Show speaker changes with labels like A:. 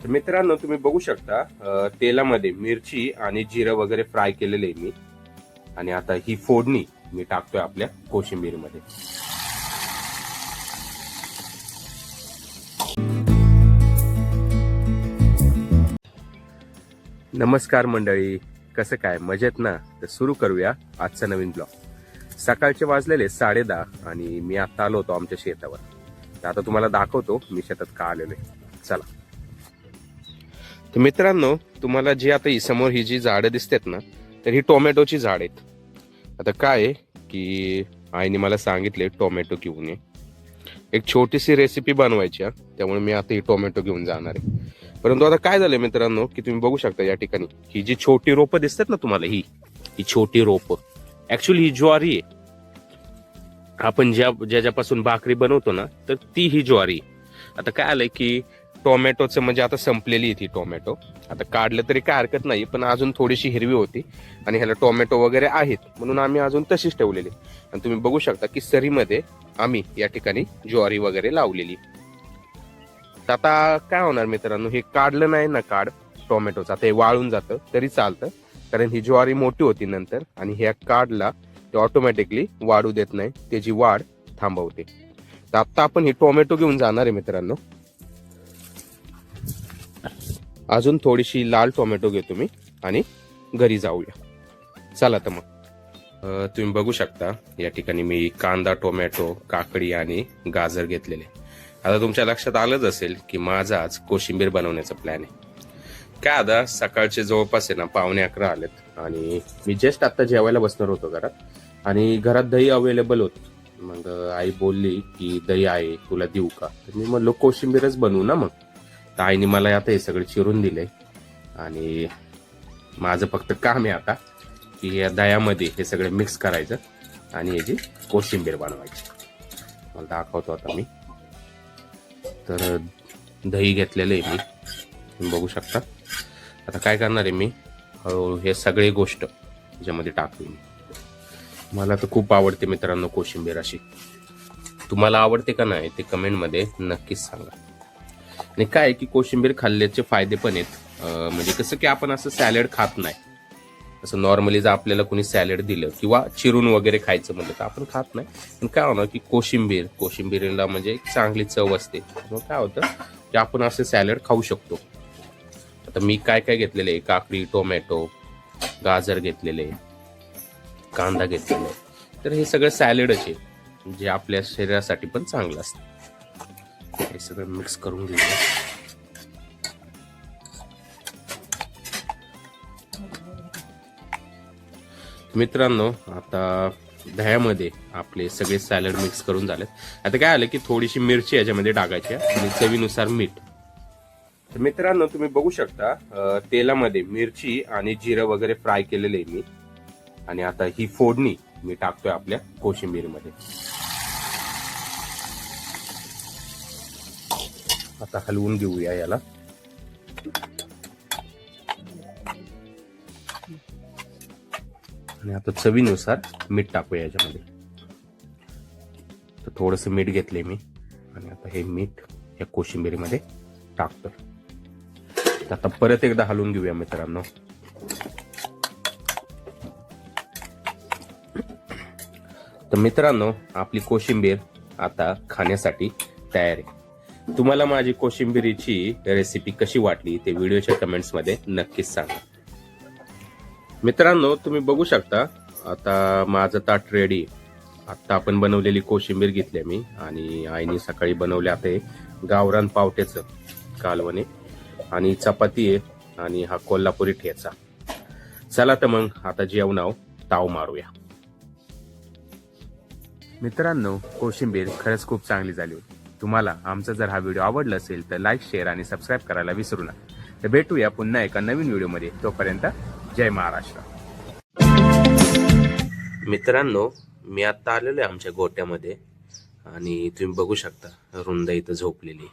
A: तर मित्रांनो तुम्ही बघू शकता तेलामध्ये मिरची आणि जिरं वगैरे फ्राय केलेले मी. आणि आता ही फोडणी मी टाकतोय आपल्या कोशिंबीरमध्ये. नमस्कार मंडळी, कसं काय, मजेत ना? तर सुरू करूया आजचा नवीन ब्लॉग. सकाळचे वाजलेले 10:30 आणि मी आता आलो होतो आमच्या शेतावर. तर आता तुम्हाला दाखवतो मी शेतात का आलेलो आहे. चला. तर मित्रांनो तुम्हाला जी आता ही समोर ही जी झाडं दिसतात ना, तर ही टोमॅटोची झाड आहेत. आता काय आहे की आईने मला सांगितले टोमॅटो घेऊन ये, एक छोटीशी रेसिपी बनवायची आहे. त्यामुळे मी आता ही टोमॅटो घेऊन जाणार आहे. परंतु आता काय झालंय मित्रांनो की तुम्ही बघू शकता या ठिकाणी ही जी छोटी रोपं दिसतात ना तुम्हाला, ही छोटी रोपं ऍक्च्युअली ही ज्वारी आहे. आपण ज्याच्यापासून भाकरी बनवतो ना, तर ती ही ज्वारी. आता काय आलंय की टोमॅटोचं म्हणजे आता संपलेली आहे ती टोमॅटो. आता काढलं तरी काय हरकत नाही, पण अजून थोडीशी हिरवी होती आणि ह्याला टोमॅटो वगैरे आहेत म्हणून आम्ही अजून तशीच ठेवलेली. आणि तुम्ही बघू शकता की सरीमध्ये आम्ही या ठिकाणी ज्वारी वगैरे लावलेली. तर आता काय होणार मित्रांनो, हे काढलं नाही ना टोमॅटोचं, आता हे वाळून जातं तरी चालतं, कारण ही ज्वारी मोठी होती नंतर. आणि ह्या काढला ते ऑटोमॅटिकली वाढू देत नाही, त्याची वाढ थांबवते. तर आता आपण ही टोमॅटो घेऊन जाणार आहे मित्रांनो. अजून थोडीशी लाल टोमॅटो घेतो मी आणि घरी जाऊया. चला तर मग तुम्ही बघू शकता या ठिकाणी मी कांदा, टोमॅटो, काकडी आणि गाजर घेतलेले. आता तुमच्या लक्षात आलंच असेल की माझा आज कोशिंबीर बनवण्याचा प्लॅन आहे. काय आता सकाळचे जवळपास आहे ना 11:45 आलेत आणि मी जस्ट आता जेवायला बसणार होतो घरात. आणि घरात दही अवेलेबल होत. मग आई बोलली की दही आहे तुला देऊ का, तर मी म्हणलो कोशिंबीरच बनवू ना मग. तर आईने मला आता हे सगळं चिरून दिलंय आणि माझं फक्त काम आहे आता की या दह्यामध्ये हे सगळं मिक्स करायचं आणि याची कोशिंबीर बनवायची. मला दाखवतो आता मी. तर दही घेतलेलं आहे मी, तुम्ही बघू शकता. आता काय करणार आहे मी, हळूहळू हे सगळे गोष्ट याच्यामध्ये टाकली. मला तर खूप आवडते मित्रांनो कोशिंबीर अशी. तुम्हाला आवडते का नाही ते कमेंटमध्ये नक्कीच सांगा. आणि काय की कोशिंबीर खाल्ल्याचे फायदे पण आहेत. म्हणजे कसं की आपण असं सॅलड खात नाही, असं नॉर्मली जर आपल्याला कोणी सॅलड दिलं किंवा चिरून वगैरे खायचं म्हणलं तर आपण खात नाही. पण काय होणार की कोशिंबीरला म्हणजे एक चांगली चव असते. मग काय होतं की आपण असे सॅलड खाऊ शकतो. आता मी काय काय घेतलेले आहे, काकडी, टोमॅटो, गाजर घेतलेले, कांदा घेतलेला. तर हे सगळं सॅलडच आहे जे आपल्या शरीरासाठी पण चांगलं असतं. हे सगळं मिक्स करून घेऊया. मित्रांनो आता दह्यामध्ये आपले सगळे सॅलड मिक्स करून झालेत. आता काय आलं की थोडीशी मिरची याच्यामध्ये टाकायची आणि चवीनुसार मीठ. तर मित्रांनो तुम्ही बघू शकता तेलामध्ये मिरची आणि जिरं वगैरे फ्राय केलेले मी. आणि आता ही फोडणी मी टाकतोय आपल्या कोशिंबीरमध्ये. आता हलवून घेऊया याला. आणि आता चवीनुसार मीठ टाकूया याच्यामध्ये. तर थोडंसं मीठ घेतले मी आणि आता हे मीठ या कोशिंबीरीमध्ये टाकतोय. आता परत एकदा हलवून घेऊया मित्रांनो. तर मित्रांनो आपली कोशिंबीर आता खाण्यासाठी तयार आहे. तुम्हाला माझी कोशिंबीरीची रेसिपी कशी वाटली ते व्हिडिओच्या कमेंट्समध्ये नक्कीच सांगा. मित्रांनो तुम्ही बघू शकता आता माझं ताट रेडी. आता आपण बनवलेली कोशिंबीर घेतली मी आणि आईने सकाळी बनवले आता गावरान पावट्याचं कालवणे आणि चपाती आहे आणि हा कोल्हापुरी ठेचा. चला तर मग आता जेवणावर ताव मारूया. मित्रांनो कोशिंबीर खरंच खूप चांगली झाली होती. तुम्हाला आमचा जर हा व्हिडिओ आवडला असेल तर लाईक, शेअर आणि सबस्क्राईब करायला विसरू नका. तर भेटूया पुन्हा एका नवीन व्हिडिओमध्ये. तोपर्यंत जय महाराष्ट्र. मित्रांनो मी आता आलेलो आहे आमच्या गोट्यामध्ये आणि तुम्ही बघू शकता रुंदा इथं झोपलेली.